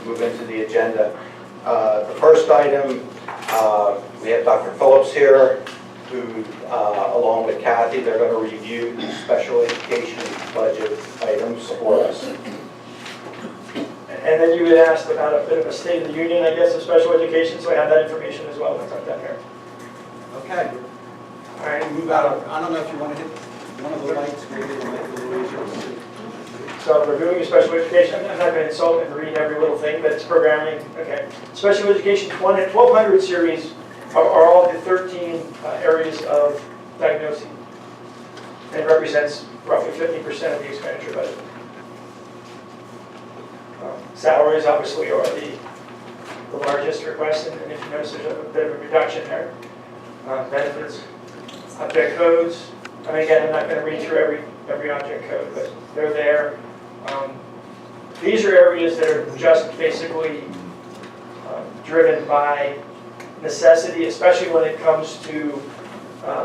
move into the agenda. The first item, we have Dr. Phillips here, who, along with Kathy, they're going to review the special education budget items for us. And then you had asked about a bit of a state of the union, I guess, of special education, so I have that information as well. That's up down here. Okay. All right. Move out of, I don't know if you want to hit one of the lights, maybe it'll make the raise your seat. So reviewing special education, I'm not going to insult and read every little thing, but it's programming. Okay. Special education 1200 series are all the 13 areas of diagnosing, and represents roughly 50% of the expenditure budget. Salaries obviously are the largest request, and if you notice there's a bit of a reduction there. Benefits, object codes. I mean, again, I'm not going to read through every object code, but they're there. These are areas that are just basically driven by necessity, especially when it comes to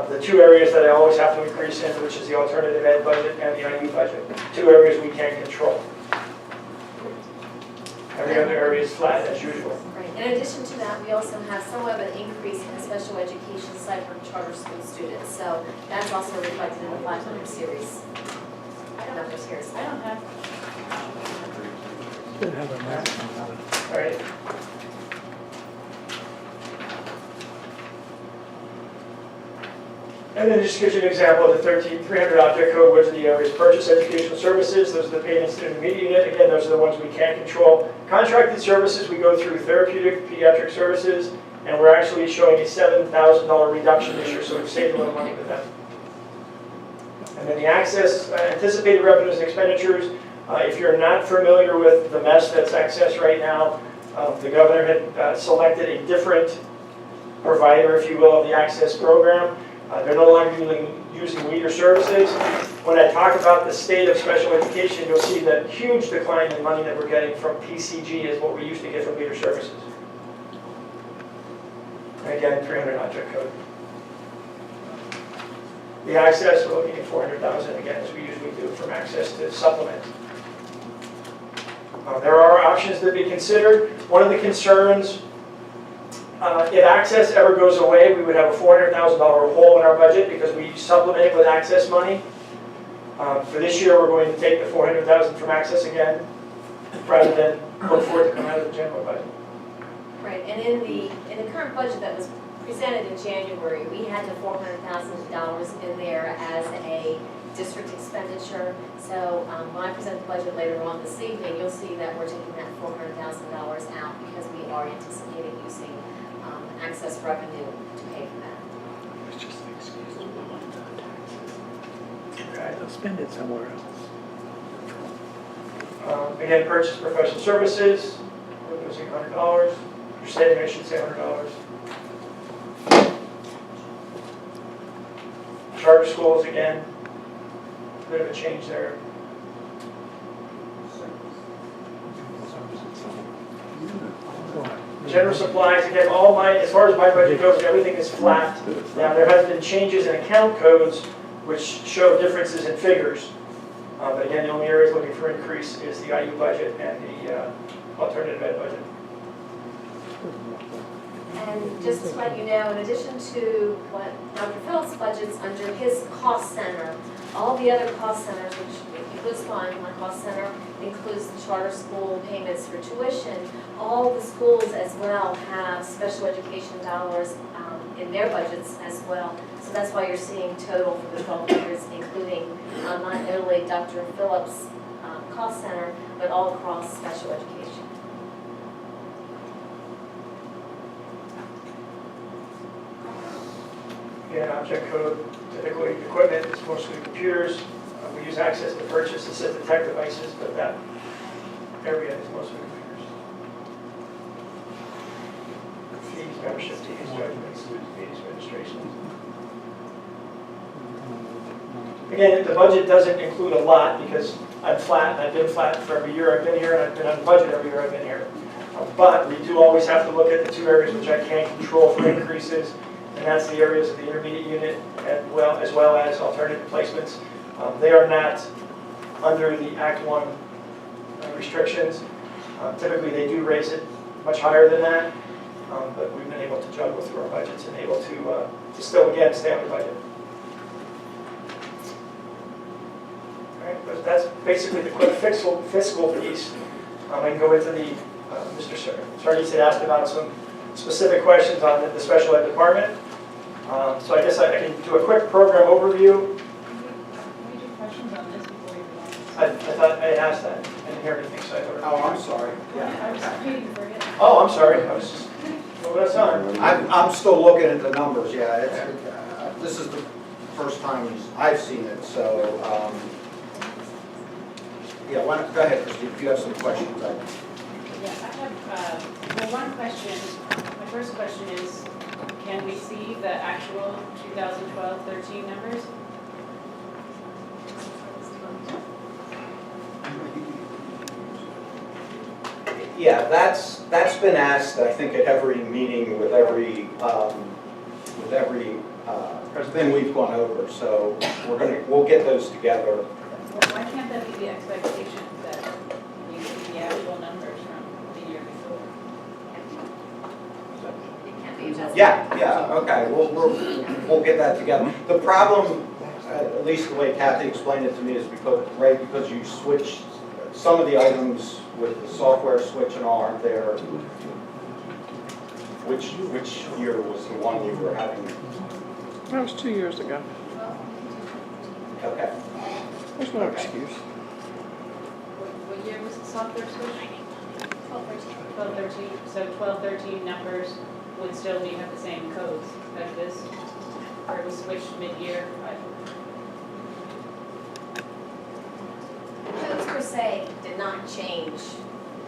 the two areas that I always have to increase in, which is the alternative ed budget and the IU budget. Two areas we can't control. Every other area is flat as usual. Right. In addition to that, we also have somewhat of an increase in the special education side for charter school students. So that's also reflected in the 500 series. Numbers here. I don't have. All right. And then just gives you an example of the 13300 object code, which are the areas purchase educational services. Those are the payments to the intermediate unit. Again, those are the ones we can't control. Contracted services, we go through therapeutic pediatric services, and we're actually showing a $7,000 reduction this year, so we've saved a little money with them. And then the access, anticipated revenues and expenditures. If you're not familiar with the mess that's access right now, the governor had selected a different provider, if you will, of the access program. They're no longer using leader services. When I talk about the state of special education, you'll see that huge decline in money that we're getting from PCG is what we used to get from leader services. And again, 300 object code. The access, we're looking at 400,000 again, as we usually do from access to supplement. There are options that be considered. One of the concerns, if access ever goes away, we would have a $400,000 hole in our budget because we supplement it with access money. For this year, we're going to take the $400,000 from access again, rather than look for it to come out of the general budget. Right. And in the current budget that was presented in January, we had the $400,000 in there as a district expenditure. So when I present the budget later on this evening, you'll see that we're taking that $400,000 out because we are anticipating using access revenue to pay for that. It's just an excuse to go on taxes. Okay. They'll spend it somewhere else. Again, purchase professional services, we're losing $100. You're saving, I should say, $100. Charter schools, again, a bit of a change there. General supplies, again, as far as my budget goes, everything is flat. Now, there has been changes in account codes which show differences in figures. But again, the only areas looking for increase is the IU budget and the alternative ed budget. And just to let you know, in addition to what Dr. Phillips budgets under his cost center, all the other cost centers, which includes my cost center, includes the charter school payments for tuition, all the schools as well have special education dollars in their budgets as well. So that's why you're seeing total for the 1200s, including not only Dr. Phillips' cost center, but all across special education. Again, object code, typically equipment is mostly computers. We use access to purchase assist detect devices, but that area is mostly computers. Fees, membership fees, judgments, fees, registrations. Again, the budget doesn't include a lot because I'm flat, and I've been flat for every year I've been here, and I've been on budget every year I've been here. But we do always have to look at the two areas which I can't control for increases, and that's the areas of the intermediate unit as well as alternative placements. They are not under the Act 1 restrictions. Typically, they do raise it much higher than that, but we've been able to juggle through our budgets and able to still, again, stay under budget. All right, but that's basically the quick fiscal piece. I can go into the, Mr. Sardis had asked about some specific questions on the special ed department. So I guess I can do a quick program overview. Can we do questions on this before we move I thought I had asked that. I didn't hear anything, so I thought. Oh, I'm sorry. on? Yeah. I was waiting for it. Oh, I'm sorry. I was just, well, that's on. I'm still looking at the numbers, yeah. This is the first time I've seen it, so, yeah, go ahead, Christine, if you have some questions. Yeah, I have, well, one question. My first question is, can we see the actual 2012-13 numbers? Yeah, that's been asked, I think, at every meeting with every thing we've gone over. So we'll get those together. Well, why can't that be the expectation that we see the actual numbers from the year before? It can't be adjusted. Yeah, okay, we'll get that together. The problem, at least the way Kathy explained it to me, is because you switched some of the items with the software switch and all aren't there. Which year was the one you were having? That was 2 years ago. Okay. There's no excuse. What year was the software switch? 12-13. So 12-13 numbers would still have the same codes as this, or it was switched mid-year? Codes per se did not change.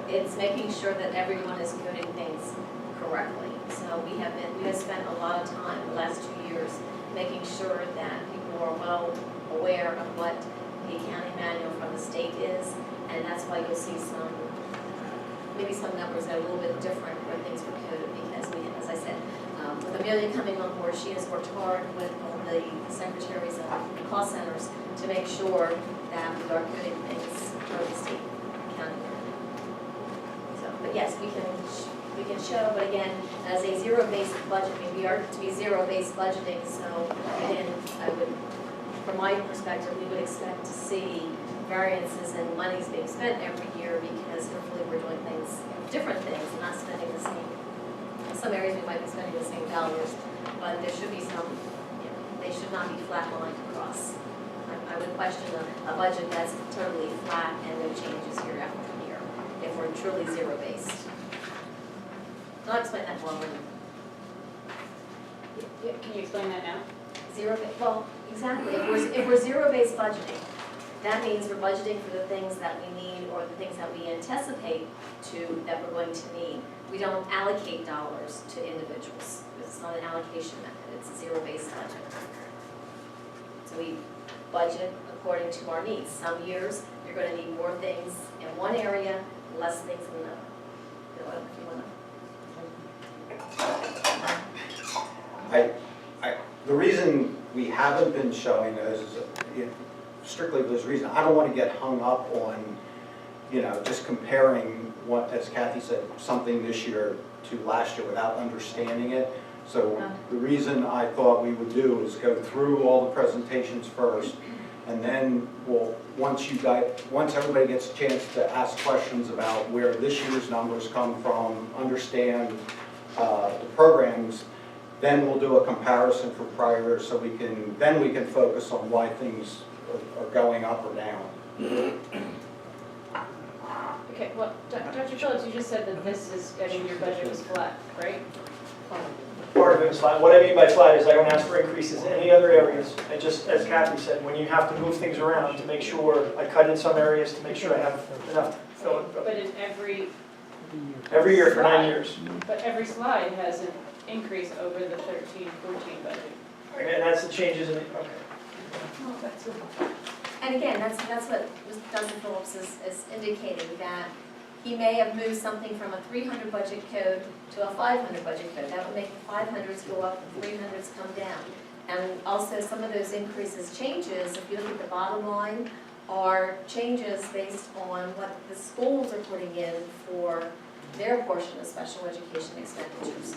It's making sure that everyone is coding things correctly. So we have spent a lot of time the last 2 years making sure that people are well aware of what the accounting manual from the state is, and that's why you'll see maybe some numbers that are a little bit different where things were coded, because we, as I said, with Amelia coming on board, she has worked hard with all the secretaries of the call centers to make sure that we are coding things for the state accounting manual. So, but yes, we can show, but again, as a zero-based budget, I mean, we are to be zero-based budgeting, so again, from my perspective, we would expect to see variances in monies being spent every year, because hopefully we're doing different things, and not spending the same. In some areas we might be spending the same dollars, but there should be some, they should not be flat-lined across. I would question a budget that's totally flat and no changes year after year, if we're truly zero-based. I'll explain that more when Can you explain that now? well, exactly. If we're zero-based budgeting, that means we're budgeting for the things that we need or the things that we anticipate that we're going to need. We don't allocate dollars to individuals. It's not an allocation method. It's a zero-based budget. So we budget according to our needs. Some years you're going to need more things in one area, less things in another. If you want to. The reason we haven't been showing those is strictly for this reason. I don't want to get hung up on, just comparing what, as Kathy said, something this year to last year without understanding it. So the reason I thought we would do is go through all the presentations first, and then once everybody gets a chance to ask questions about where this year's numbers come from, understand the programs, then we'll do a comparison for prior years, so we can focus on why things are going up or down. Okay, well, Dr. Phillips, you just said that your budget was flat, right? Part of it is flat. What I mean by flat is I don't ask for increases in any other areas. I just, as Kathy said, when you have to move things around to make sure, I cut in some areas to make sure I have enough to fill it. But in Every year for 9 years. But every slide has an increase over the 13-14 budget. And that's the changes in, okay. Oh, that's And again, that's what Dr. Phillips is indicating, that he may have moved something from a 300 budget code to a 500 budget code. That would make the 500s go up and 300s come down. And also some of those increases, changes, if you look at the bottom line are changes based on what the schools are putting in for their portion of special education expenditures.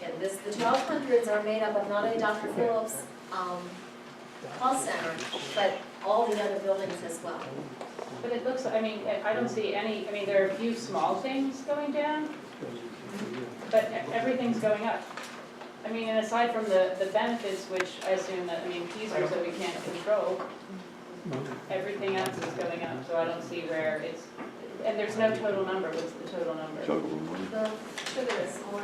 And the 1200s are made up of not only Dr. Phillips' cost center, but all the other buildings as well. But it looks, I mean, I don't see any, I mean, there are a few small things going down, but everything's going up. I mean, and aside from the benefits, which I assume that, I mean, teasers that we can't control, everything else is going up, so I don't see where it's, and there's no total number. What's the total number? The sugar is on.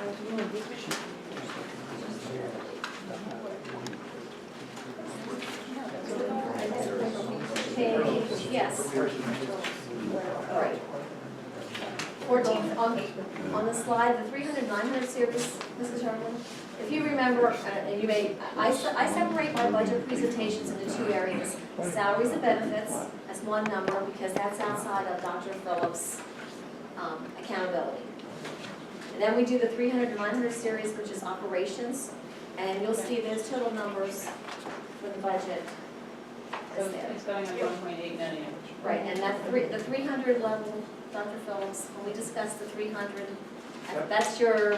Yes. Right. 14, on the slide, the 300, 900 series, Mrs. Sherman. If you remember, you may, I separate my budget presentations into two areas. Salaries and benefits as one number, because that's outside of Dr. Phillips' accountability. And then we do the 300 to 900 series, which is operations, and you'll see there's total numbers for the budget. So it's going up 1.8 million. Right, and the 300 level, Dr. Phillips, when we discussed the 300, that's your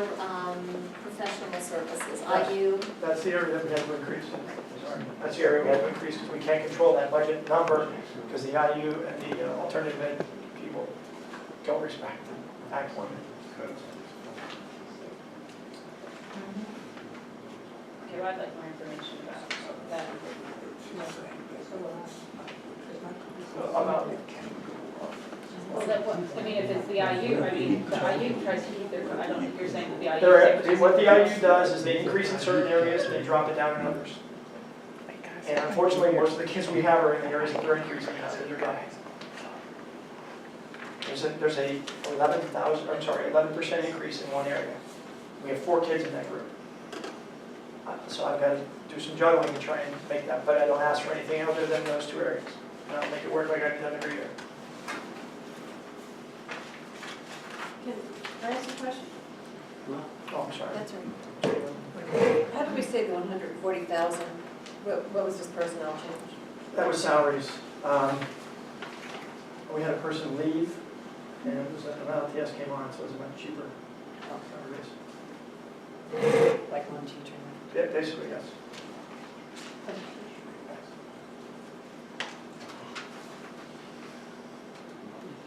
professional services, IU. That's the area that we have to increase. Sorry. That's the area we have to increase because we can't control that budget number because the IU and the alternative ed people don't respect the tax limit. Okay, well, I'd like more information about that. About Well, that, I mean, if it's the IU, I mean, the IU tries to keep their, I don't think you're saying that the IU. what the IU does is they increase in certain areas and they drop it down in others. And unfortunately, most of the kids we have are in the areas that they're increasing, not that they're dropping. There's a 11% increase in one area. We have 4 kids in that group. So I've got to do some juggling to try and make that, but I don't ask for anything other than those 2 areas. And I'll make it work like I've done every year. Can I ask a question? Oh, I'm sorry. That's right. How did we say the 140,000? What was this personnel change? That was salaries. We had a person leave, and it was an LTS came on, so it was much cheaper. Like one teacher? Yeah, basically, yes.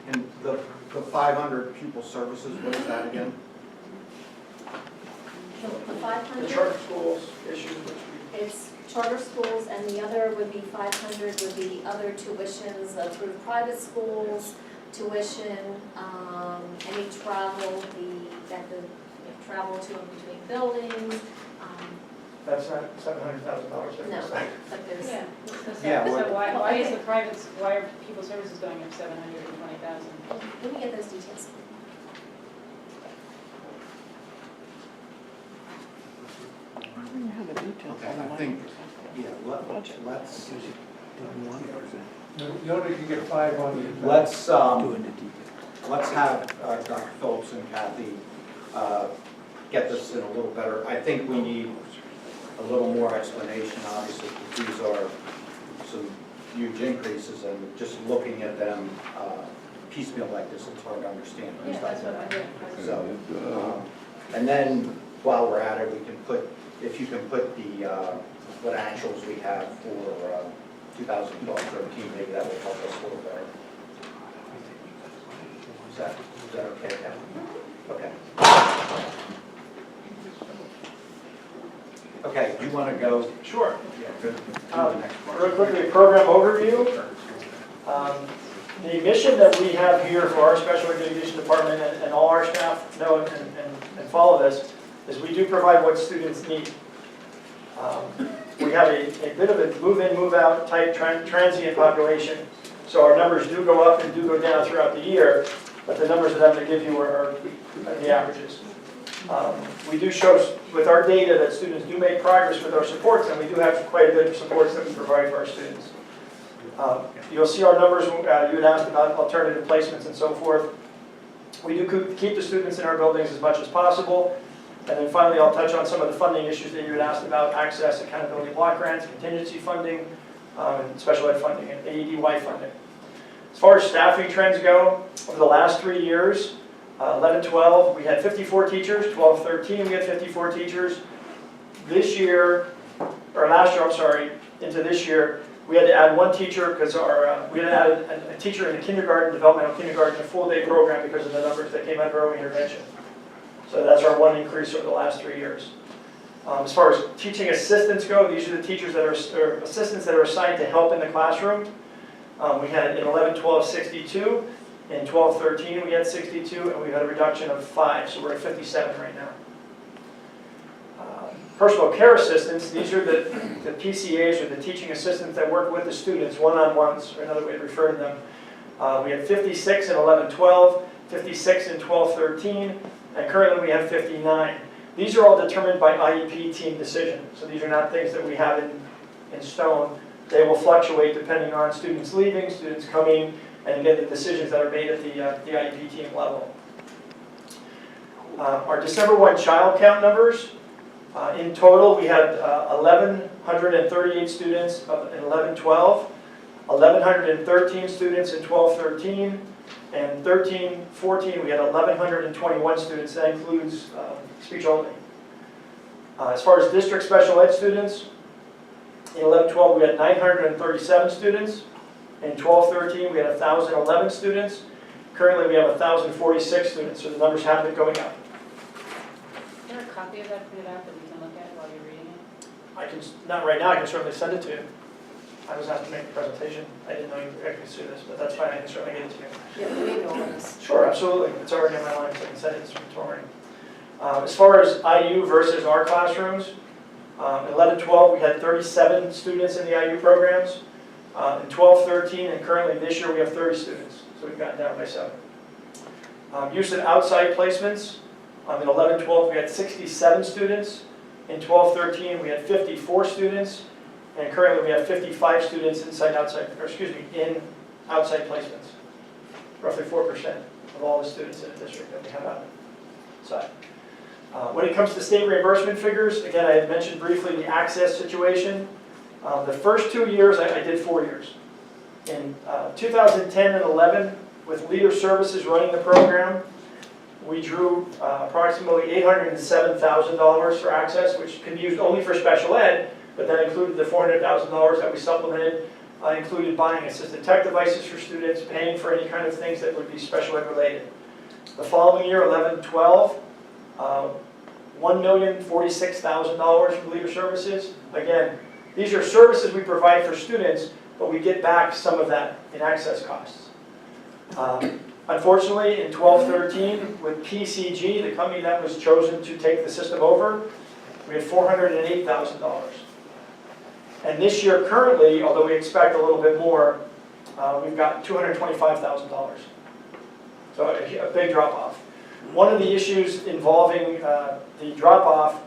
And the 500 pupil services, what is that again? The The 500, charter schools issues, which it's charter schools, and the other would be 500 would be other tuitions through private schools, tuition, any travel, travel to and between buildings. that's not $700,000. No, but there's, Yeah. Yeah, So why is okay. the private, why are people services going up 720,000? let me get those details. You have the details Okay, on the I think, line. yeah, let's, You only can get 500. let's have Dr. Phillips and Kathy get this in a little better. I think we need a little more explanation, obviously, because these are some huge increases, and just looking at them piecemeal like this, it's hard to understand. Yeah, that's what I did. So, and then while we're at it, we can put, if you can put the, what actuals we have for 2012-13, maybe that will help us a little better. Is that okay, Kathy? Okay. Okay, do you want to go? Sure. Yeah, good. Do the next part. Real quickly, a program overview. The mission that we have here for our special education department, and all our staff know and follow this, is we do provide what students need. We have a bit of a move-in, move-out type transient population, so our numbers do go up and do go down throughout the year, but the numbers that I'm going to give you are the averages. We do show with our data that students do make progress with our supports, and we do have quite a bit of supports that we provide for our students. You'll see our numbers, you had asked about alternative placements and so forth. We do keep the students in our buildings as much as possible. And then finally, I'll touch on some of the funding issues that you had asked about: access, accountability block grants, contingency funding, and special ed funding and AEDY funding. As far as staffing trends go, over the last 3 years, 11-12, we had 54 teachers, 12-13, we had 54 teachers. This year, or last year, I'm sorry, into this year, we had to add 1 teacher because we had added a teacher in the kindergarten, developmental kindergarten, a full-day program because of the numbers that came out of early intervention. So that's our 1 increase over the last 3 years. As far as teaching assistants go, these are the teachers that are assistants that are assigned to help in the classroom. We had in 11-12, 62. In 12-13, we had 62, and we had a reduction of 5, so we're at 57 right now. Personal care assistants, these are the PCAs, or the teaching assistants that work with the students, one-on-ones, or another way to refer to them. We had 56 in 11-12, 56 in 12-13, and currently we have 59. These are all determined by IEP team decision, so these are not things that we have in stone. They will fluctuate depending on students leaving, students coming, and again, the decisions that are made at the IEP team level. Our December 1 child count numbers, in total we had 1,138 students in 11-12, 1,113 students in 12-13, and 13-14 we had 1,121 students. That includes speech only. As far as district special ed students, in 11-12 we had 937 students. In 12-13 we had 1,011 students. Currently we have 1,046 students, so the numbers have been going up. Is there a copy of that printed out that we can look at while you're reading it? I can, not right now, I can certainly send it to you. I was asked to make the presentation. I didn't know you could actually see this, but that's fine, I can certainly get it to you. Yeah, we know this. Sure, absolutely. It's already on my line, so I can send it tomorrow. As far as IU versus our classrooms, in 11-12 we had 37 students in the IU programs. In 12-13 and currently this year we have 30 students, so we've gotten down by 7. Use of outside placements, in 11-12 we had 67 students. In 12-13 we had 54 students, and currently we have 55 students in outside placements. Roughly 4% of all the students in the district that we have outside. When it comes to state reimbursement figures, again, I had mentioned briefly the access situation. The first 2 years, I did 4 years. In 2010 and 11, with Leader Services running the program, we drew approximately $807,000 for access, which can be used only for special ed, but that included the $400,000 that we supplemented, included buying assistive tech devices for students, paying for any kind of things that would be special ed related. The following year, 11-12, $1,046,000 from Leader Services. Again, these are services we provide for students, but we get back some of that in access costs. Unfortunately, in 12-13, with PCG, the company that was chosen to take the system over, we had $408,000. And this year, currently, although we expect a little bit more, we've got $225,000. So a big drop-off. One of the issues involving the drop-off,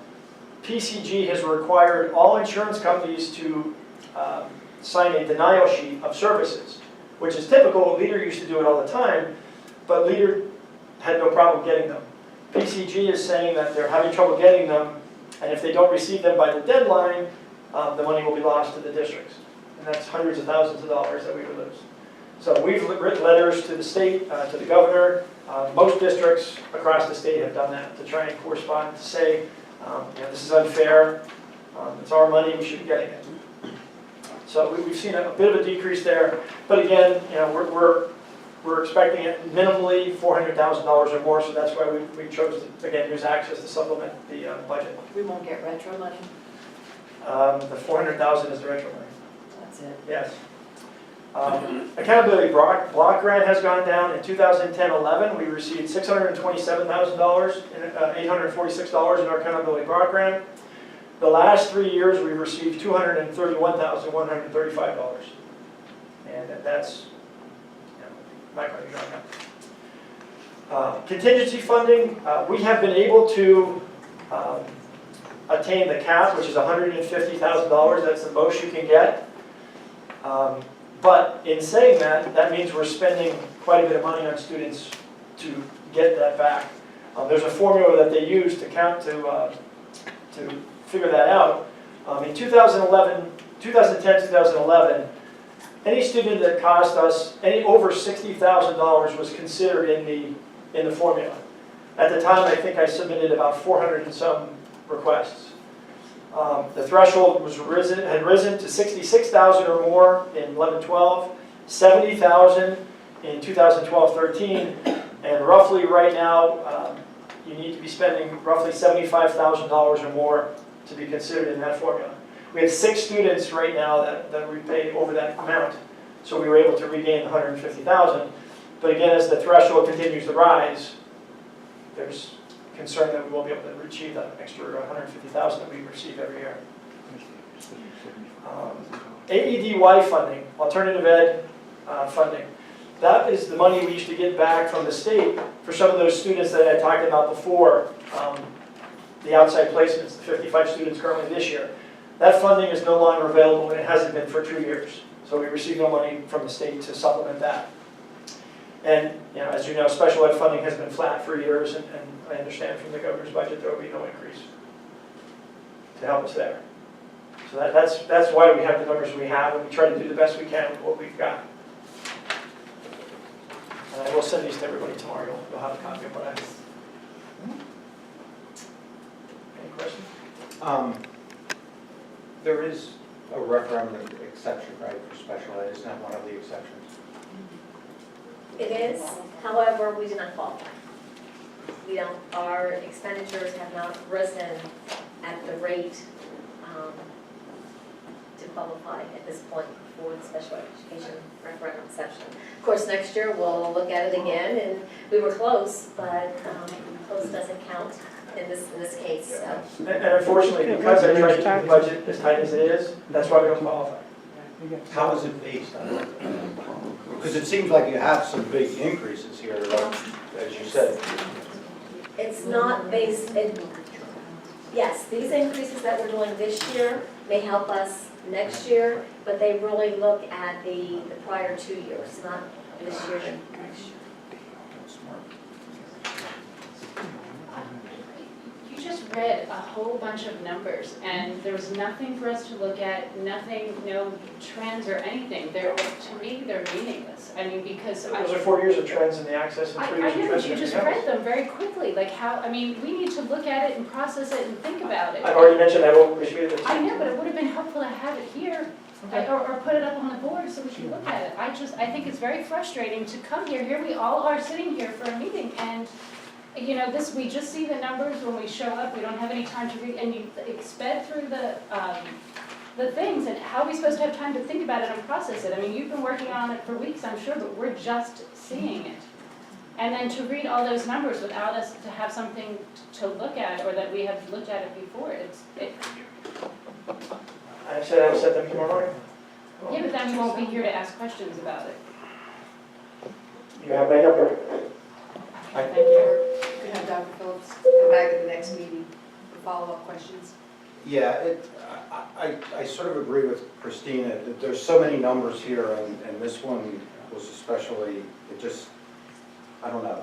PCG has required all insurance companies to sign a denial sheet of services, which is typical. Leader used to do it all the time, but Leader had no problem getting them. PCG is saying that they're having trouble getting them, and if they don't receive them by the deadline, the money will be lost to the districts. And that's hundreds of thousands of dollars that we would lose. So we've written letters to the state, to the governor. Most districts across the state have done that to try and correspond to say, this is unfair, it's our money, we should be getting it. So we've seen a bit of a decrease there, but again, we're expecting it minimally $400,000 or more, so that's why we chose to, again, use access to supplement the budget. We won't get retro money? The $400,000 is the retro money. That's it. Yes. Accountability block grant has gone down. In 2010-11, we received $627,000, $846 in our accountability block grant. The last 3 years, we received $231,135, and that's not going to be going up. Contingency funding, we have been able to attain the cap, which is $150,000. That's the most you can get. But in saying that, that means we're spending quite a bit of money on students to get that back. There's a formula that they use to figure that out. In 2011, 2010, 2011, any student that cost us, any over $60,000 was considered in the formula. At the time, I think I submitted about 400 and some requests. The threshold had risen to 66,000 or more in 11-12, 70,000 in 2012-13, and roughly right now, you need to be spending roughly $75,000 or more to be considered in that formula. We had 6 students right now that we paid over that amount, so we were able to regain the 150,000. But again, as the threshold continues to rise, there's concern that we won't be able to achieve that extra 150,000 that we receive every year. AEDY funding, alternative ed funding. That is the money we used to get back from the state for some of those students that I talked about before, the outside placements, the 55 students currently this year. That funding is no longer available, and it hasn't been for 2 years. So we receive no money from the state to supplement that. And as you know, special ed funding has been flat for years, and I understand from the governor's budget there will be no increase to help us there. So that's why we have the numbers we have, and we try to do the best we can with what we've got. And I will send these to everybody tomorrow. You'll have a copy of what I have. Any questions? There is a referendum exception, right, for special ed, isn't that one of the exceptions? It is, however, we do not qualify. Our expenditures have not risen at the rate to qualify at this point for the special education referendum exception. Of course, next year we'll look at it again, and we were close, but close doesn't count in this case. So. And unfortunately, because I tried to keep the budget as tight as it is, that's why we don't qualify. How is it based on? Because it seems like you have some big increases here, as you said. It's not based, yes, these increases that we're doing this year may help us next year, but they really look at the prior 2 years, not this year and next year. You just read a whole bunch of numbers, and there was nothing for us to look at, nothing, no trends or anything. To me, they're meaningless. I mean, because Those are 4 years of trends in the access and I 3 years of know, trends but in you just everything read else. them very quickly, like how, I mean, we need to look at it and process it and think about it. I've already mentioned I will appreciate it. I know, but it would have been helpful to have it here, or put it up on the board so we can look at it. I think it's very frustrating to come here we all are sitting here for a meeting, and, we just see the numbers when we show up, we don't have any time to read, and you sped through the things, and how are we supposed to have time to think about it and process it? I mean, you've been working on it for weeks, I'm sure, but we're just seeing it. And then to read all those numbers without us to have something to look at, or that we have looked at it before, I said I will set them tomorrow morning. yeah, but then we won't be here to ask questions about it. You have my number. Thank you. Could have Dr. Phillips come back at the next meeting for follow-up questions. Yeah, I sort of agree with Christina, that there's so many numbers here, and this one was especially, it just, I don't know,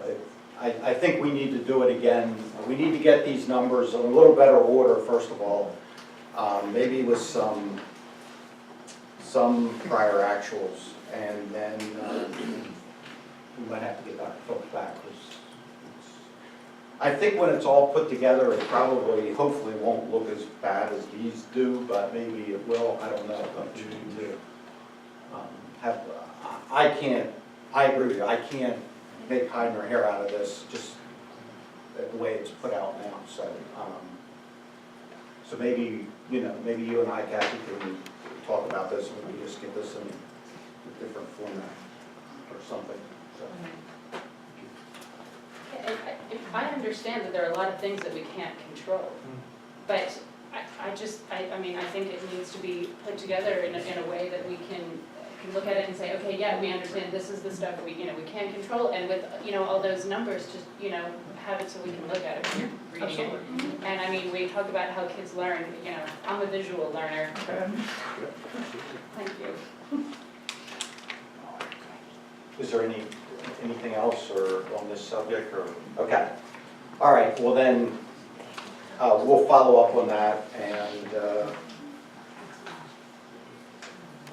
I think we need to do it again. We need to get these numbers in a little better order, first of all, maybe with some prior actuals, and then we might have to get Dr. Phillips back. I think when it's all put together, it probably, hopefully won't look as bad as these do, but maybe it will, I don't know. But we need to I agree with you, I can't make hide nor hair out of this, just the way it's put out now, so. So maybe, maybe you and I, Kathy, can talk about this, and we just get this in a different format or something, so. I understand that there are a lot of things that we can't control, but I mean, I think it needs to be put together in a way that we can look at it and say, okay, yeah, we understand this is the stuff that we can control, and with, all those numbers, just, have it so we can look at it when you're reading it. And I mean, we talk about how kids learn, I'm a visual learner. Thank you. Is there anything else or on this subject, or, okay. All right, well then, we'll follow up on that, and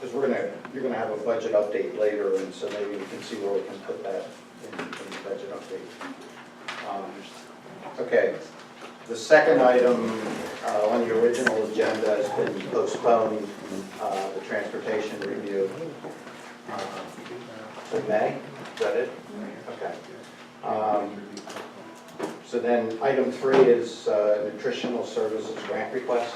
because you're gonna have a budget update later, and so maybe we can see where we can put that in the budget update. Okay, the second item on the original agenda has been postponed, the transportation review. To May, is that it? Okay. So then, item 3 is nutritional services grant request.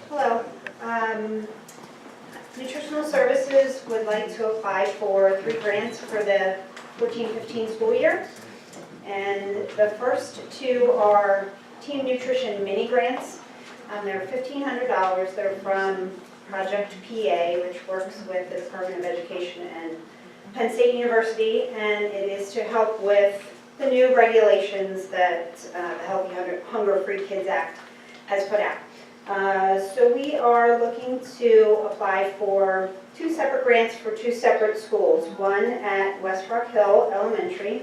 Hello. Nutritional Services would like to apply for 3 grants for the 14-15 school year. And the first 2 are Team Nutrition Mini Grants. They're $1,500. They're from Project PA, which works with the Department of Education and Penn State University. And it is to help with the new regulations that the Healthy Hunger-Free Kids Act has put out. So we are looking to apply for 2 separate grants for 2 separate schools. One at West Rock Hill Elementary.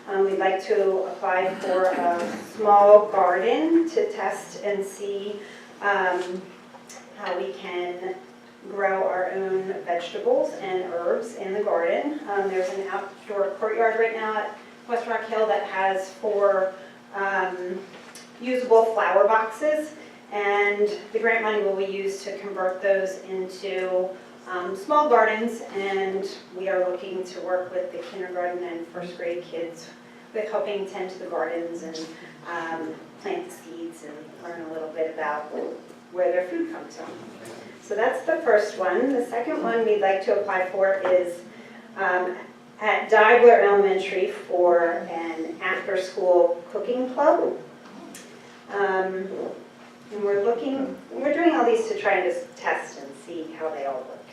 We'd like to apply for a small garden to test and see how we can grow our own vegetables and herbs in the garden. There's an outdoor courtyard right now at West Rock Hill that has 4 usable flower boxes. And the grant money will be used to convert those into small gardens, and we are looking to work with the kindergarten and first grade kids with helping tend to the gardens and plant the seeds and learn a little bit about where their food comes from. So that's the first one. The second one we'd like to apply for is at Dibler Elementary for an after-school cooking club. And we're doing all these to try and just test and see how they all look.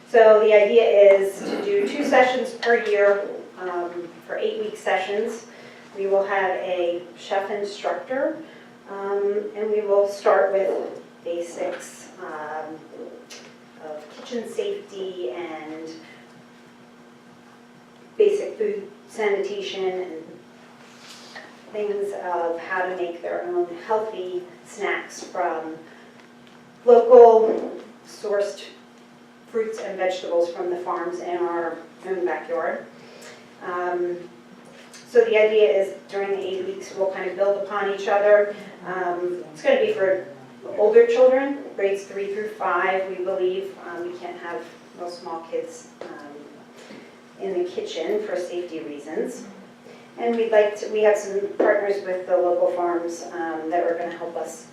So the idea is to do 2 sessions per year for 8-week sessions. We will have a chef instructor, and we will start with basics of kitchen safety and basic food sanitation and things of how to make their own healthy snacks from local sourced fruits and vegetables from the farms in our own backyard. So the idea is during the 8 weeks we'll kind of build upon each other. It's going to be for older children, grades 3 through 5, we believe. We can't have real small kids in the kitchen for safety reasons. And we have some partners with the local farms that are going to help us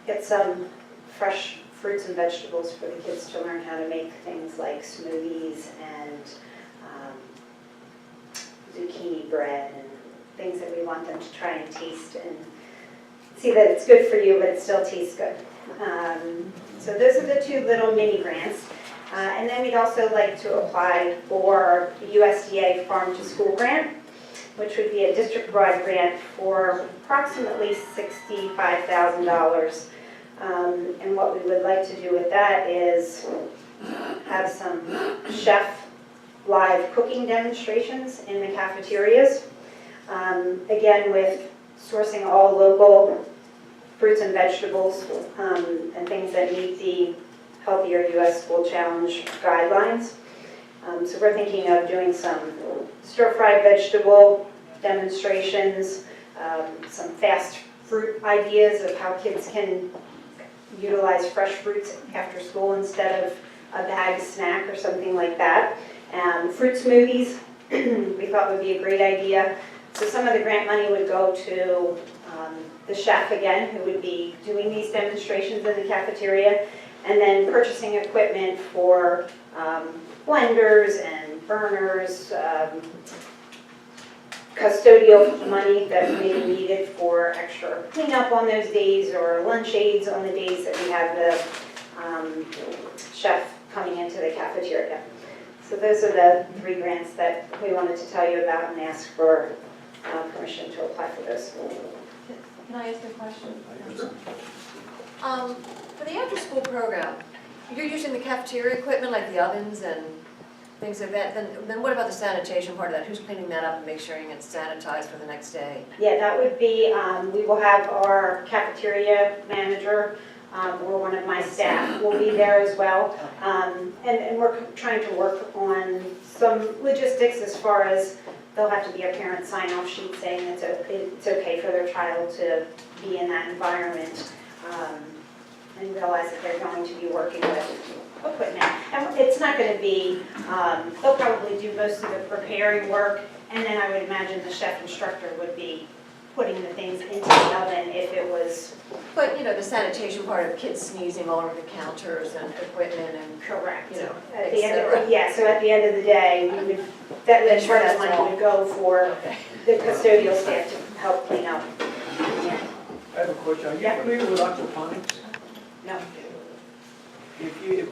get some fresh fruits and vegetables for the kids to learn how to make things like smoothies and zucchini bread and things that we want them to try and taste and see that it's good for you, but it still tastes good. So those are the 2 little mini grants. And then we'd also like to apply for the USDA Farm to School grant, which would be a district-wide grant for approximately $65,000. And what we would like to do with that is have some chef live cooking demonstrations in the cafeterias. Again, with sourcing all local fruits and vegetables and things that meet the Healthier U.S. School Challenge guidelines. So we're thinking of doing some stir-fried vegetable demonstrations, some fast fruit ideas of how kids can utilize fresh fruits after school instead of a bagged snack or something like that. Fruit smoothies we thought would be a great idea. So some of the grant money would go to the chef again, who would be doing these demonstrations in the cafeteria, and then purchasing equipment for blenders and burners, custodial money that may be needed for extra cleanup on those days, or lunch aids on the days that we have the chef coming into the cafeteria. So those are the 3 grants that we wanted to tell you about and ask for permission to apply for those. Can I ask a question? For the after-school program, you're using the cafeteria equipment like the ovens and things like that, then what about the sanitation part of that? Who's cleaning that up and make sure it's sanitized for the next day? Yeah, that would be, we will have our cafeteria manager or one of my staff will be there as well. And we're trying to work on some logistics as far as there'll have to be a parent sign-off sheet saying it's okay for their child to be in that environment, and realize that they're going to be working with equipment. And it's not going to be, they'll probably do most of the preparing work, and then I would imagine the chef instructor would be putting the things into the oven if it was. But, the sanitation part of kids sneezing all over the counters and equipment and, Correct. you know, At the end etc. of, yeah, so at the end of the day, we would, that part of the money would go for the custodial staff to help clean up. I have a question. Are you Yeah. familiar with aquaponics? No.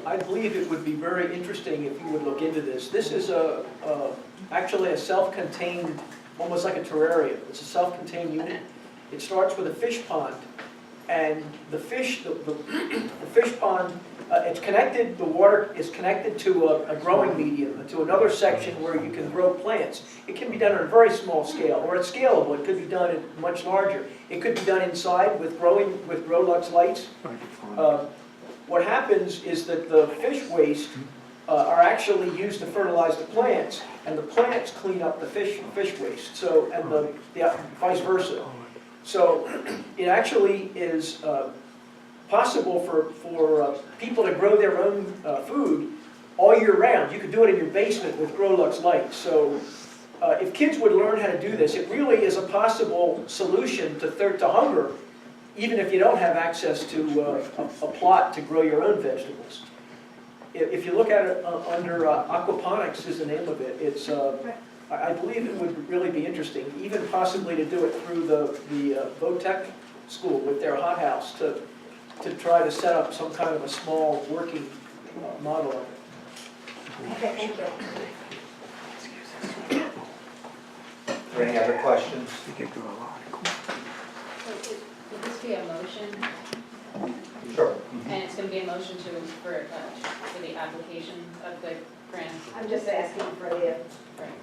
I believe it would be very interesting if you would look into this. This is actually a self-contained, almost like a terrarium. It's a self-contained unit. It starts with a fish pond, and the fish pond, it's connected, the water is connected to a growing medium, to another section where you can grow plants. It can be done on a very small scale, or it's scalable. It could be done at much larger. It could be done inside with Growlux lights. What happens is that the fish waste are actually used to fertilize the plants, and the plants clean up the fish waste. So, and the vice versa. So, it actually is possible for people to grow their own food all year round. You could do it in your basement with Growlux lights. So, if kids would learn how to do this, it really is a possible solution to hunger, even if you don't have access to a plot to grow your own vegetables. If you look at it under aquaponics is the name of it. It's I believe it would really be interesting, even possibly to do it through the Votech school with their hothouse to try to set up some kind of a small working model of it. Okay, thank you. Are there any other questions? Would this be a motion, Sure. and it's going to be a motion for the application of the grant? I'm just asking for the Right.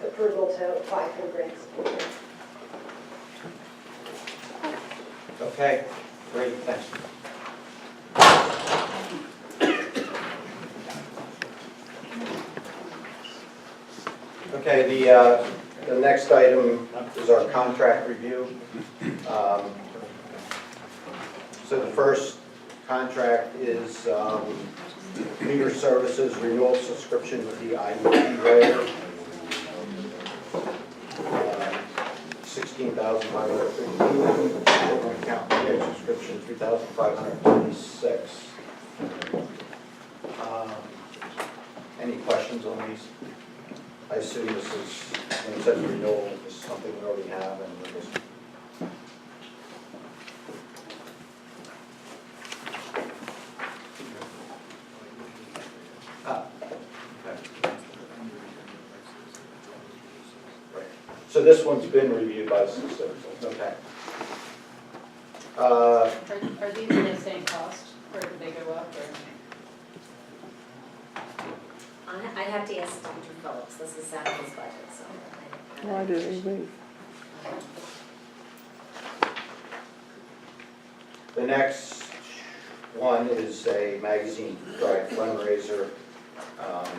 approval to apply for grants. Okay, great, thanks. Okay, the next item is our contract review. So the first contract is meter services renewal subscription with the IUP waiver. $16,515, children account meter subscription $3,526. Any questions on these? I assume this is, when it says renewal, this is something we already have and we're just. So this one's been reviewed by the system, okay. Are these the same cost, or do they go up, or? I have to ask Dr. Phillips, this is out of his budget, so. Why do they wait? The next one is a magazine drive fundraiser,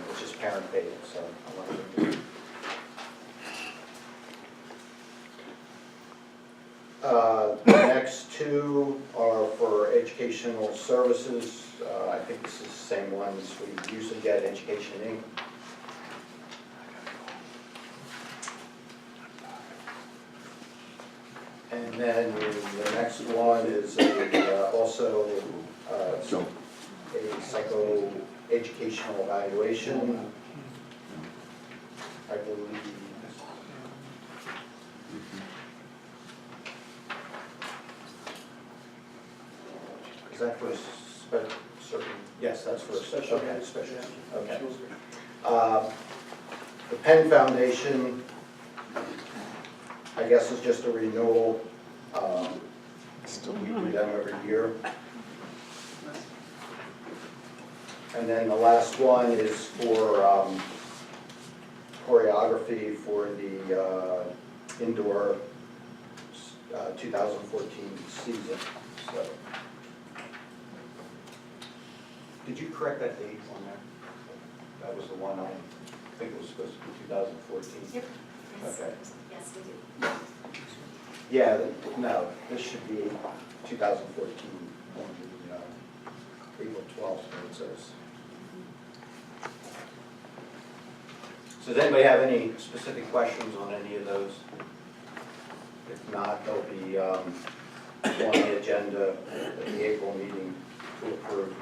which is parent paid, so I want to. The next two are for educational services. I think this is the same ones we usually get, Education Inc. And then the next one is also a psycho-educational evaluation. I believe. Is that for a certain, yes, that's for a special, okay, special, okay. The Penn Foundation, I guess, is just a renewal. We do them every year. And then the last one is for choreography for the indoor 2014 season. So, did you correct that date on there? That was the one I think it was supposed to be 2014. Yep. Yes. Okay. Yes, we do. Yeah, no, this should be 2014 on the April 12th, it says. So does anybody have any specific questions on any of those? If not, they'll be on the agenda at the April meeting to approve.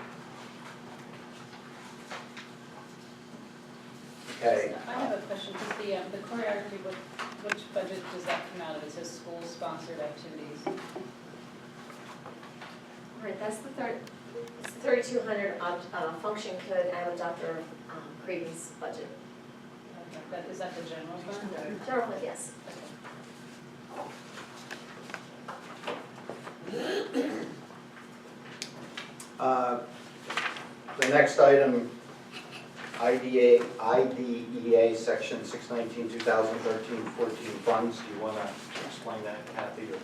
Okay. I have a question, because the choreography, which budget does that come out of? It says school-sponsored activities. All right, that's the 3,200 function code out of Dr. Creighton's budget. Okay, is that the general fund? General fund, yes. The next item, IDEA section 619, 2013, 14 funds. Do you want to explain that, Kathy? Or?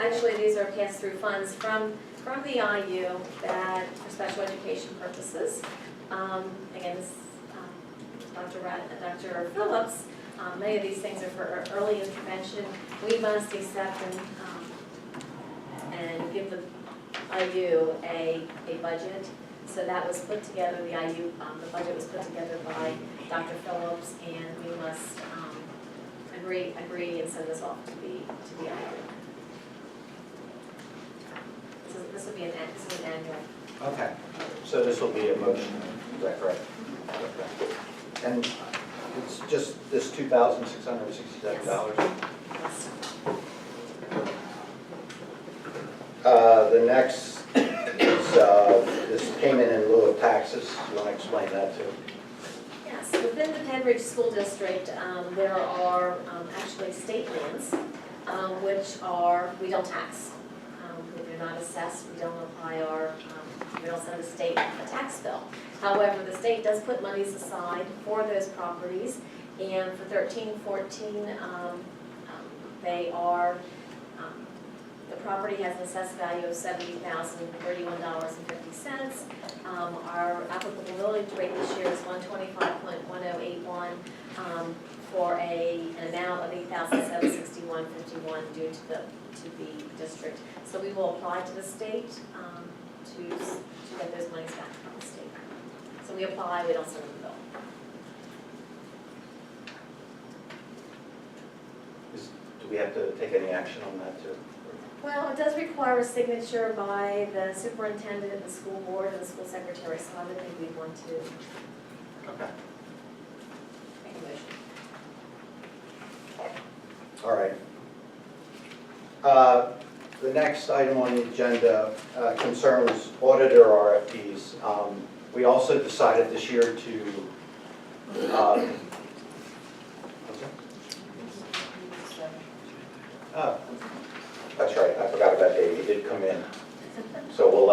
Actually, these are pass-through funds from the IU that, for special education purposes. Again, this, Dr. Phillips, many of these things are for early intervention. We must accept and give the IU a budget. So that was put together, the IU, the budget was put together by Dr. Phillips, and we must agree and send this off to the IU. So this will be an annual. Okay, so this will be a motion, is that correct? Okay. And it's just this $2,667? Yes. The next is this payment in lieu of taxes. You want to explain that too? Yes, within the Pennridge School District, there are actually state lands, which we don't tax. They're not assessed, we don't apply we don't send the state a tax bill. However, the state does put monies aside for those properties, and for 13-14, the property has an assessed value of $70,031.50. Our applicable millage rate this year is 125.1081 for an amount of $8,761.51 due to the district. So we will apply to the state to get those monies back from the state. So we apply, we don't send them the bill. Do we have to take any action on that too? Well, it does require a signature by the superintendent and the school board and the school secretary, so I would think we'd want to Okay. make a motion. All right. The next item on the agenda concerns auditor RFPs. We also decided this year to oh, that's right, I forgot about Dave, he did come in. So we'll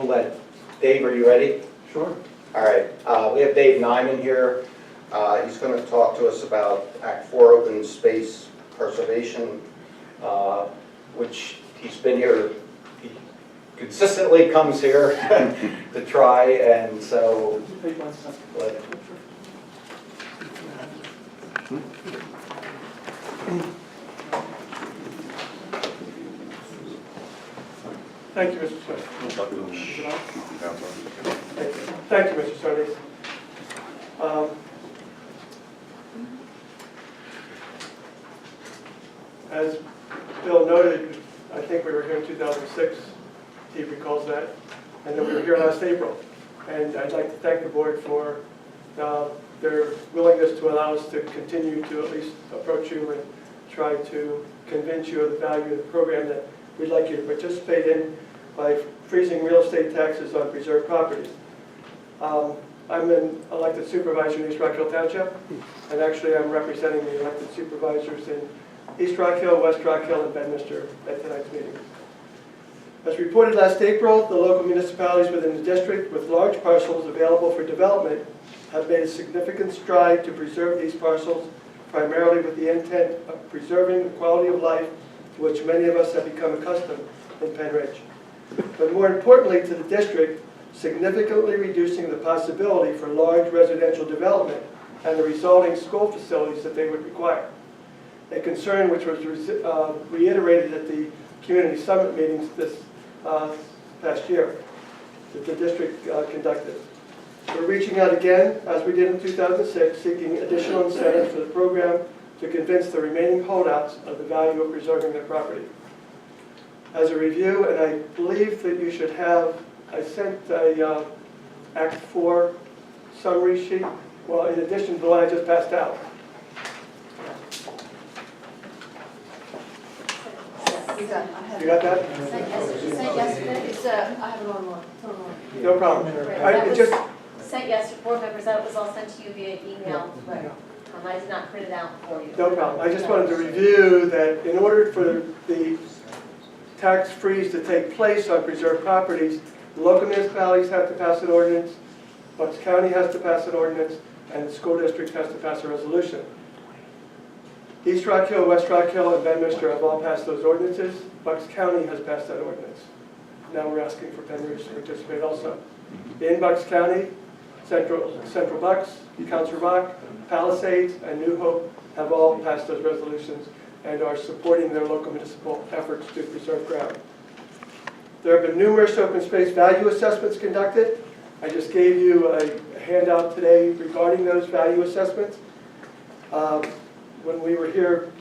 let Dave, are you ready? Sure. All right, we have Dave Nyman here. He's going to talk to us about Act 4 open space preservation, which he's been here, he consistently comes here to try, and so let Thank you, Mr. Smith. Thank you, Mr. Solis. As Bill noted, I think we were here in 2006, he recalls that, and then we were here last April. And I'd like to thank the board for their willingness to allow us to continue to at least approach you and try to convince you of the value of the program that we'd like you to participate in by freezing real estate taxes on preserved properties. I'm an elected supervisor in East Rock Hill Township, and actually I'm representing the elected supervisors in East Rock Hill, West Rock Hill, and Bedminster at tonight's meeting. As reported last April, the local municipalities within the district with large parcels available for development have made a significant stride to preserve these parcels, primarily with the intent of preserving the quality of life to which many of us have become accustomed in Pennridge. But more importantly to the district, significantly reducing the possibility for large residential development and the resulting school facilities that they would require. A concern which was reiterated at the community summit meetings this past year that the district conducted. We're reaching out again, as we did in 2006, seeking additional incentives for the program to convince the remaining holdouts of the value of preserving their property. As a review, and I believe that you should have, I sent a Act 4 summary sheet, well, in addition to the one I just passed out. You got it. I have You got that? Sent yesterday. It's, I have it online. It's online. No problem. That was Just, sent yesterday, board members, that was all sent to you via email. I did not print it out for you. no problem. I just wanted to review that in order for the tax freeze to take place on preserved properties, local municipalities have to pass an ordinance, Bucks County has to pass an ordinance, and the school district has to pass a resolution. East Rock Hill, West Rock Hill, and Bedminster have all passed those ordinances. Bucks County has passed that ordinance. Now we're asking for Pennridge to participate also. In Bucks County, Central Bucks, Council Rock, Palisades, and New Hope have all passed those resolutions and are supporting their local municipal efforts to preserve ground. There have been numerous open space value assessments conducted. I just gave you a handout today regarding those value assessments. When we were here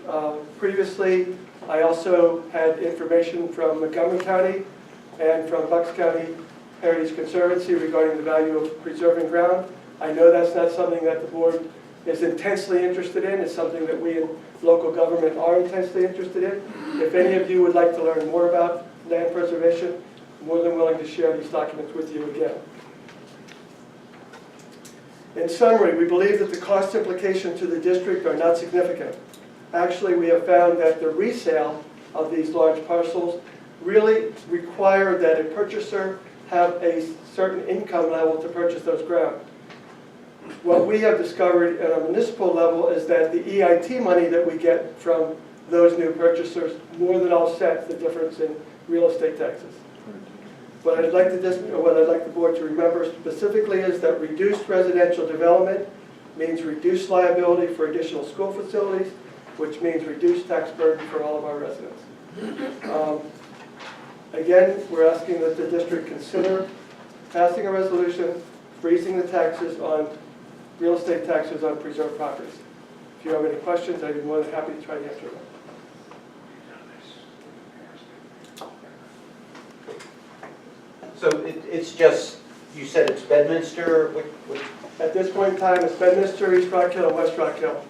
previously, I also had information from Montgomery County and from Bucks County Heritage Conservancy regarding the value of preserving ground. I know that's not something that the board is intensely interested in. It's something that we in local government are intensely interested in. If any of you would like to learn more about land preservation, I'm more than willing to share these documents with you again. In summary, we believe that the cost implications to the district are not significant. Actually, we have found that the resale of these large parcels really require that a purchaser have a certain income level to purchase those ground. What we have discovered at a municipal level is that the EIT money that we get from those new purchasers more than offsets the difference in real estate taxes. What I'd like the board to remember specifically is that reduced residential development means reduced liability for additional school facilities, which means reduced tax burden for all of our residents. Again, we're asking that the district consider passing a resolution freezing the taxes on real estate taxes on preserved properties. If you have any questions, I'd be more than happy to try to answer them. So it's just, you said it's Bedminster, At this point in time, it's Bedminster, East Rock Hill, and West Rock Hill.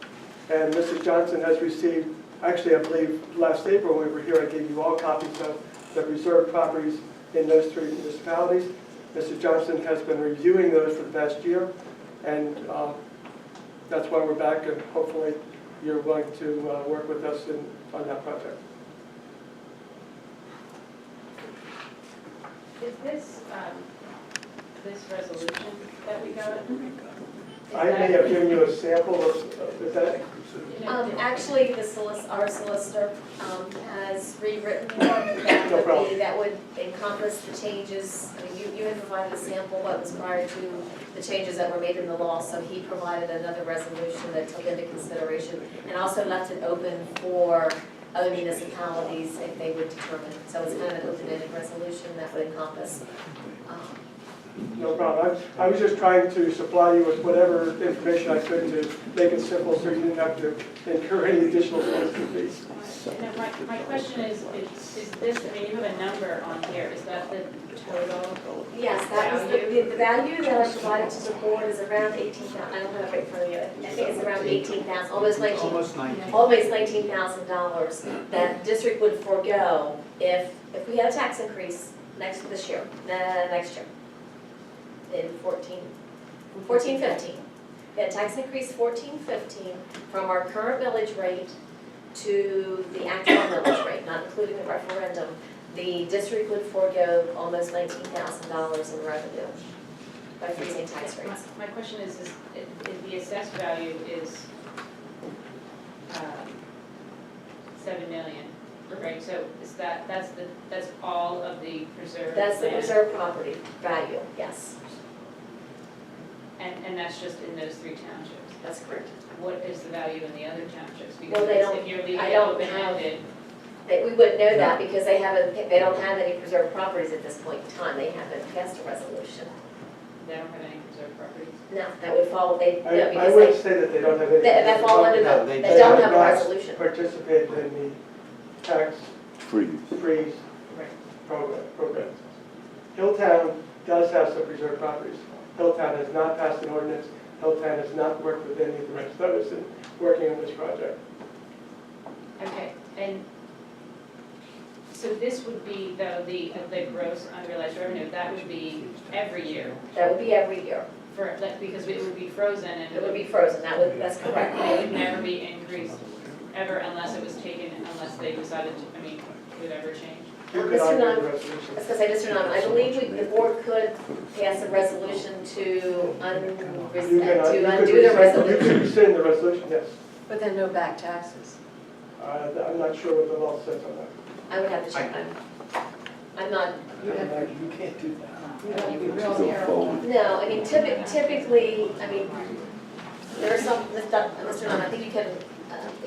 And Mrs. Johnson has received, actually I believe last April when we were here, I gave you all copies of the preserved properties in those three municipalities. Mrs. Johnson has been reviewing those for the past year, and that's why we're back, and hopefully you're willing to work with us on that project. Is this, this resolution that we got? I may have given you a sample of that. Actually, our solicitor has rewritten one that would encompass the changes. I mean, you had provided a sample what was prior to the changes that were made in the law, so he provided another resolution that took into consideration and also left it open for other municipalities if they would determine. So it's kind of an open-ended resolution that would encompass. No problem. I was just trying to supply you with whatever information I could to make it simple so you didn't have to incur any additional solicitor fees. And my question is this, I mean, you have a number on here, is that the total? Yes, that was the value that I provided to the board is around 18,000. I don't have it right in front of you. I think it's around 18,000, almost $19,000 that the district would forego if we had a tax increase next year, in 14. from 14.15. We had tax increase 14.15 from our current millage rate to the actual millage rate, not including the referendum. The district would forego almost $19,000 in revenue by freezing tax rates. My question is if the assessed value is 7 million, right? So is that's all of the preserved That's the land? reserve property value, yes, And that's just in those 3 townships? that's correct. What is the value in the other townships? Well, they don't- Because if you're leaving I it don't open-ended, We wouldn't know that because they don't have any preserved properties at this point in time. They haven't passed a resolution. they don't have any preserved properties. No, that would fall, no, I because wouldn't say that they don't have any. that fall under No, the, they they don't have have a not resolution. Participate in the tax Freeze. freeze Right. program. Hilltown does have some preserved properties. Hilltown has not passed an ordinance. Hilltown has not worked with any of the rest of us in working on this project. Okay, and so this would be, though, the gross unrealized revenue, that would be every year That would be every year. for, because it would be frozen and It would be frozen, that's correct. it would never be increased ever unless it was taken, unless they decided to, I mean, would ever change. You Mr. could argue Nunn, the I resolution. was gonna say, Mr. Nunn, I believe the board could pass a resolution to undo the You resolution. could rescind the resolution, yes. But then no back taxes. I'm not sure what the law says on that. I would have to check, I'm not, You can't do that. You have to be real careful. no, I mean, typically, I mean, there are some, Mr. Nunn, I think you can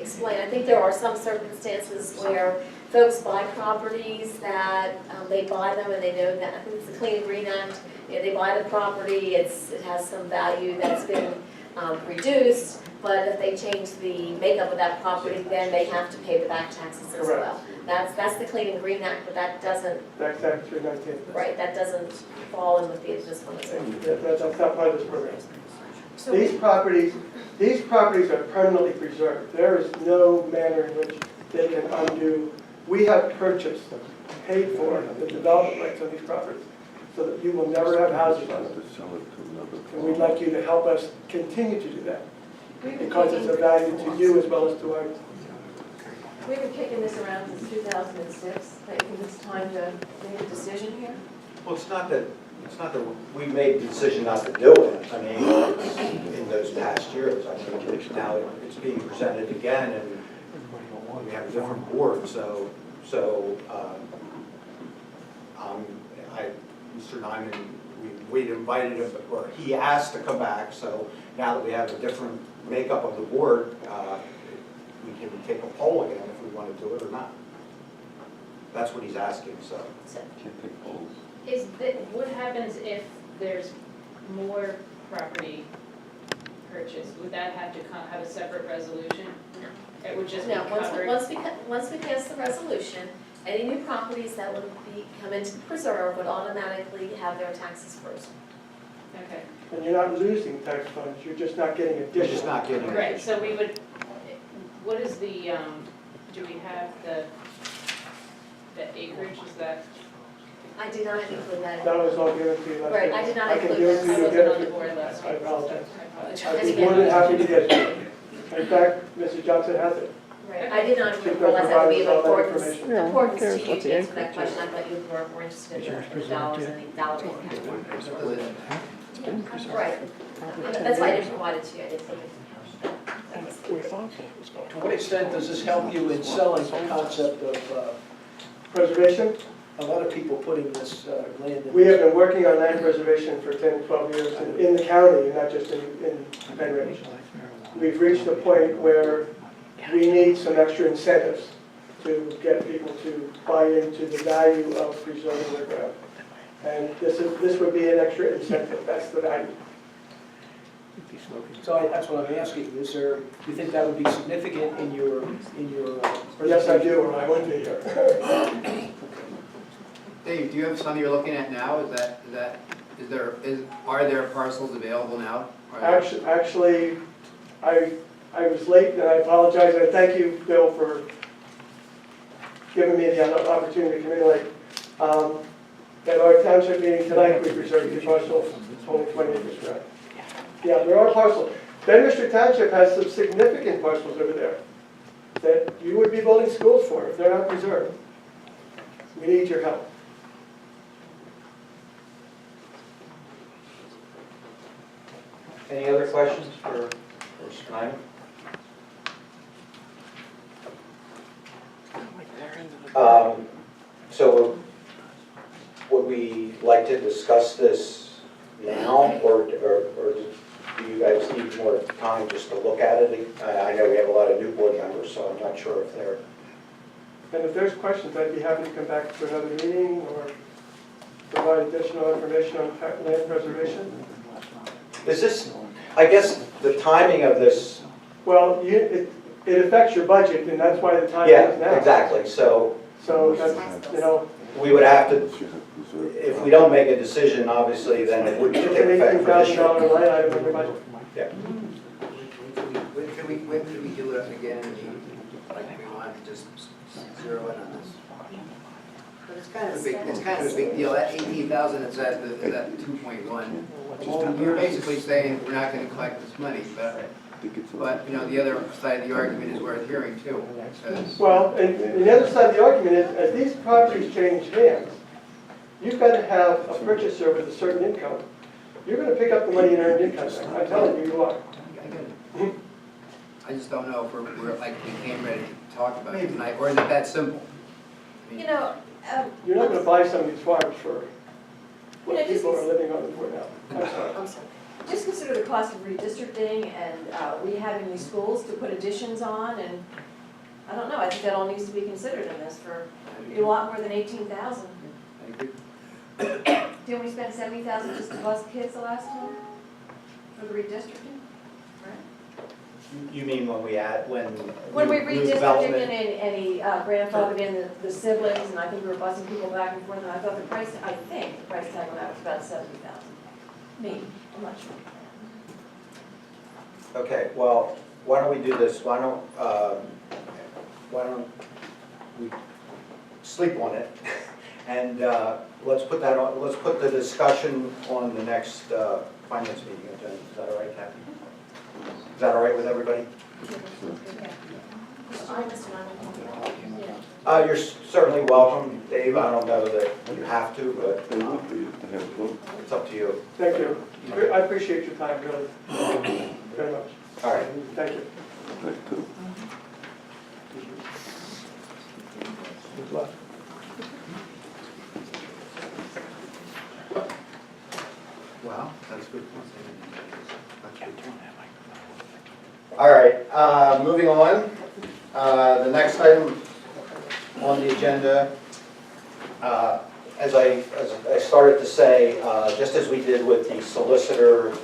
explain, I think there are some circumstances where folks buy properties that they buy them and they know that, I think it's the Clean and Green Act, you know, they buy the property, it has some value that's been reduced, but if they change the makeup of that property, then they have to pay the back taxes as Correct. well. That's the Clean and Green Act, but that doesn't, Tax Act 319. right, that doesn't fall in with this one. That's not part of this program. So These properties are permanently preserved. There is no manner in which they can undo. We have purchased, paid for the development rights on these properties, so that you will never have houses on them. And we'd like you to help us continue to do that, because it's a value to you as well as to us. we've been kicking this around since 2006. I think it's time to make a decision here. Well, it's not that we made the decision not to do it. I mean, in those past years, I think now it's being presented again, and we have a different board, so, Mr. Nyman, we invited him, or he asked to come back, so now that we have a different makeup of the board, we can take a poll again if we want to do it or not. That's what he's asking, so. What happens if there's more property purchased? Would that have to have a separate resolution? No. It would just be No, covered? once we pass the resolution, any new properties that would come into the preserve would automatically have their taxes frozen. Okay, And you're not losing tax funds, you're just not getting additional. We're just not getting. right, so we would, what is the, do we have the acreage, is that? I did not include that. That was all given to you last Right, week. I did not I can include give it that. to I you wasn't again. on the board last I week. apologize. I apologize. I'd be more than happy to get it. In fact, Mrs. Johnson has it. Right, I did not She can realize that would be of provide us all that importance, information. Yeah, who importance cares to you what to the answer that acreage question. I thought you were more interested in the dollars and the dollar impact. Right, that's why I didn't provide it to you, I didn't think it. We thought that was going To what extent does this help you in selling the concept of Preservation, a lot of people putting this land in? we have been working on land preservation for 10, 12 years in the county, and not just in Pennridge. We've reached a point where we need some extra incentives to get people to buy into the value of preserving their ground. And this would be an extra incentive, that's the value. So that's what I'm asking, is there, do you think that would be significant in your? Yes, I do, or I wouldn't be here. Dave, do you have some you're looking at now? Are there parcels available now? Actually, I was late, and I apologize, and I thank you, Bill, for giving me the opportunity to come in late. At our township meeting tonight, we reserved 2 parcels, it's only 20 acres, right? Yeah, there are parcels. Bedminster Township has some significant parcels over there that you would be building schools for if they're not preserved. We need your help. Any other questions for Snyder? So would we like to discuss this now, or do you guys need more time just to look at it? I know we have a lot of new board members, so I'm not sure if they're... And if there's questions, I'd be happy to come back to another meeting or provide additional information on land preservation. Is this, I guess, the timing of this... Well, it affects your budget, and that's why the time Yeah, is now. exactly. So that's, you know, we would have to, if we don't make a decision, obviously, then it would take it's an effect for this year. $18,000 line item in your budget. Yeah. When could we do it again? Like we want to just zero in on this? But it's kind of a big deal. That 18,000 is at 2.1. You're basically saying we're not going to collect this money, but you know the other side of the argument is worth hearing too. Well, and the other side of the argument is, as these properties change hands, you've got to have a purchaser with a certain income. You're going to pick up the money in earned income tax. I'm telling you, you are. I just don't know if we're like we came ready to talk about it tonight, or is it that simple? You know, You're not going to buy some of these farms for what Yeah, just- people are living on for now. I'm sorry. I'm sorry. Just consider the cost of redistricting and rehabbing these schools to put additions on, and I don't know, I think that all needs to be considered in this for a lot more than 18,000. I agree. Didn't we spend 70,000 just to bus kids the last time for the redistricting? You mean when we add, when When we new redistricted development- and he grandfathered in the siblings, and I think we were busing people back and forth, and I thought the price, I think the price tag on that was about 70,000. Maybe, I'm not sure. Okay, well, why don't we do this? Why don't we sleep on it? And let's put that on, let's put the discussion on the next finance meeting agenda. Is that all right, Kathy? Is that all right with everybody? You're certainly welcome, Dave. I don't know that you have to, but it's up to you. Thank you. I appreciate your time, really, very much. All right. Thank you. Good luck. Wow, that's good. All right, moving on. The next item on the agenda, as I started to say, just as we did with the solicitor,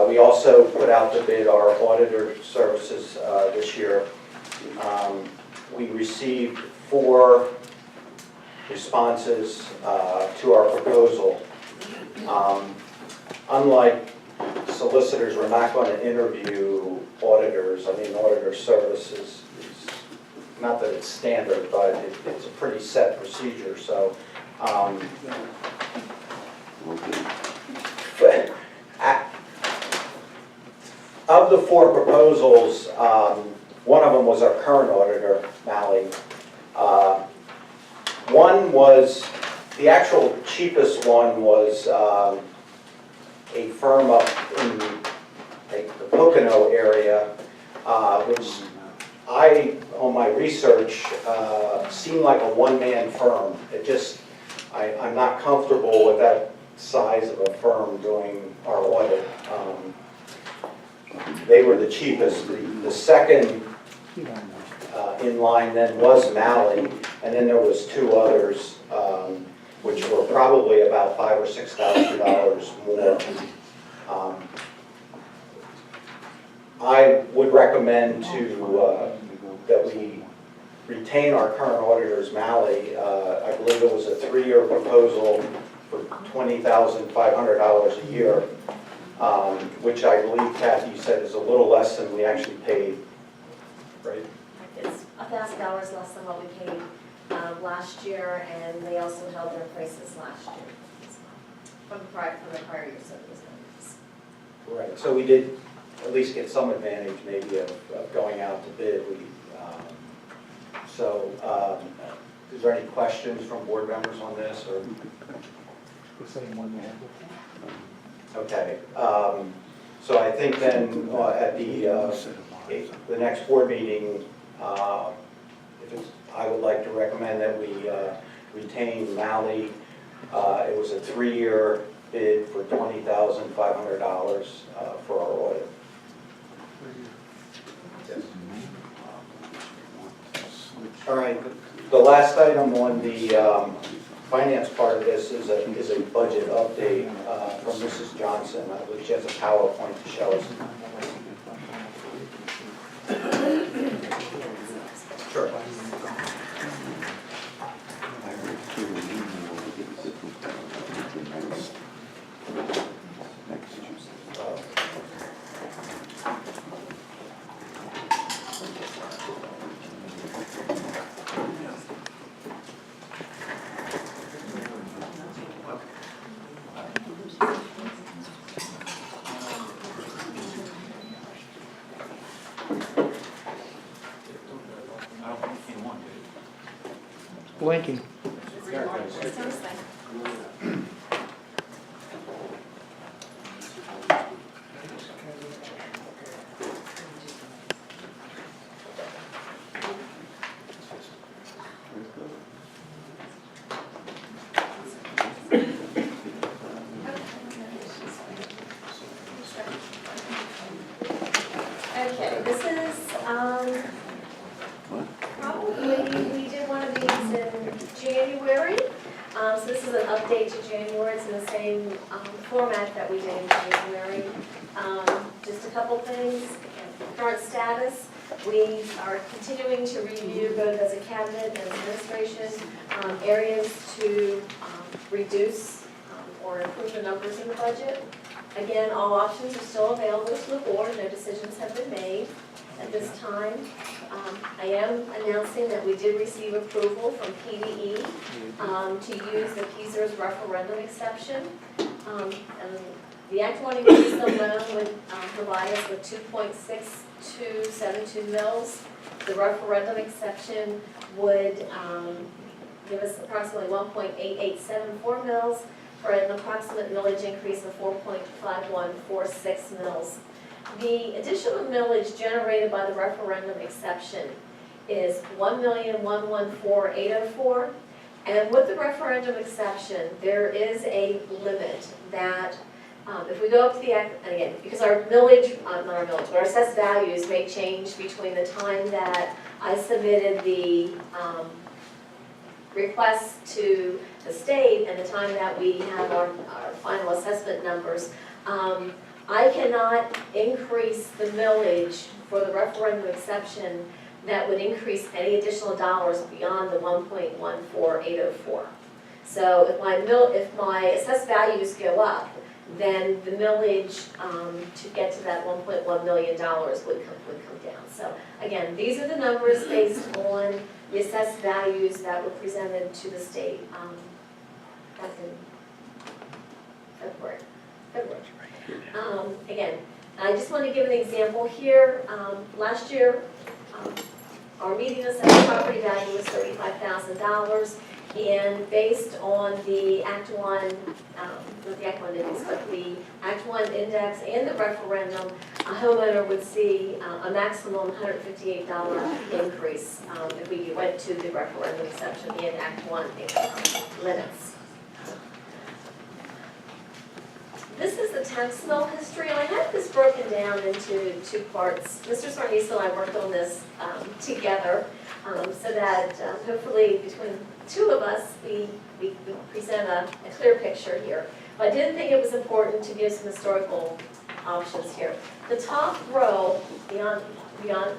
we also put out to bid our auditor services this year. We received 4 responses to our proposal. Unlike solicitors, we're not going to interview auditors. I mean, auditor services is, not that it's standard, but it's a pretty set procedure. So, of the 4 proposals, one of them was our current auditor, Mally. One was, the actual cheapest one was a firm up in like the Pocono area, which on my research, seemed like a one-man firm. It just, I'm not comfortable with that size of a firm doing our audit. They were the cheapest. The second in line then was Mally, and then there was 2 others, which were probably about $5,000 or $6,000 more. I would recommend that we retain our current auditors, Mally. I believe it was a 3-year proposal for $20,500 a year, which I believe, Kathy, you said is a little less than we actually paid, right? It's $1,000 less than what we paid last year, and they also held their prices last year as well, from the prior year service. Right, so we did at least get some advantage maybe of going out to bid. Is there any questions from board members on this, or? The same one they had before. Okay, so I think then at the next board meeting, I would like to recommend that we retain Malley. It was a 3-year bid for $20,500 for our audit. All right, the last item on the finance part of this is a budget update from Mrs. Johnson, which has a PowerPoint to show us. Sure. Blinking. Okay, this is, probably, we did one of these in January. So this is an update to January. It's in the same format that we did in January. Just a couple things. Current status, we are continuing to review both as a cabinet and administration areas to reduce or improve the numbers in the budget. Again, all options are still available to the board. No decisions have been made at this time. I am announcing that we did receive approval from PDE to use the PSERS referendum exception. And the Act 1 increase alone would provide us with 2.6272 mils. The referendum exception would give us approximately 1.8874 mils for an approximate millage increase of 4.5146 mils. The additional millage generated by the referendum exception is 1,114,804. And with the referendum exception, there is a limit that if we go up to the, and again, because our millage, not our millage, but our assessed values may change between the time that I submitted the request to the state and the time that we have our final assessment numbers. I cannot increase the millage for the referendum exception that would increase any additional dollars beyond the 1.14804. So if my assessed values go up, then the millage to get to that $1.1 million would come down. So again, these are the numbers based on the assessed values that were presented to the state back in February. Again, I just want to give an example here. Last year, our median assessed property value was $35,000, and based on the Act 1, not the Act 1 index, but the Act 1 index and the referendum, a homeowner would see a maximum $158 increase if we went to the referendum exception and Act 1 limits. This is the tax mill history, and I have this broken down into 2 parts. Mr. Sarniso and I worked on this together so that hopefully between the 2 of us, we present a clear picture here. But I did think it was important to give some historical options here. The top row, beyond on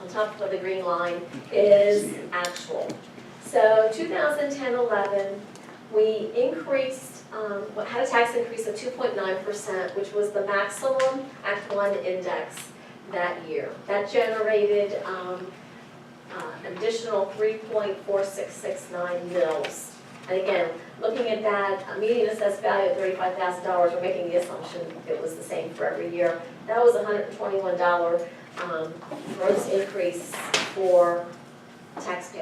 top of the green line, is actual. So 2010-11, we increased, had a tax increase of 2.9%, which was the maximum Act 1 index that year. That generated an additional 3.4669 mils. And again, looking at that, a median assessed value of $35,000, we're making the assumption it was the same for every year. That was a $121 gross increase for taxpayers.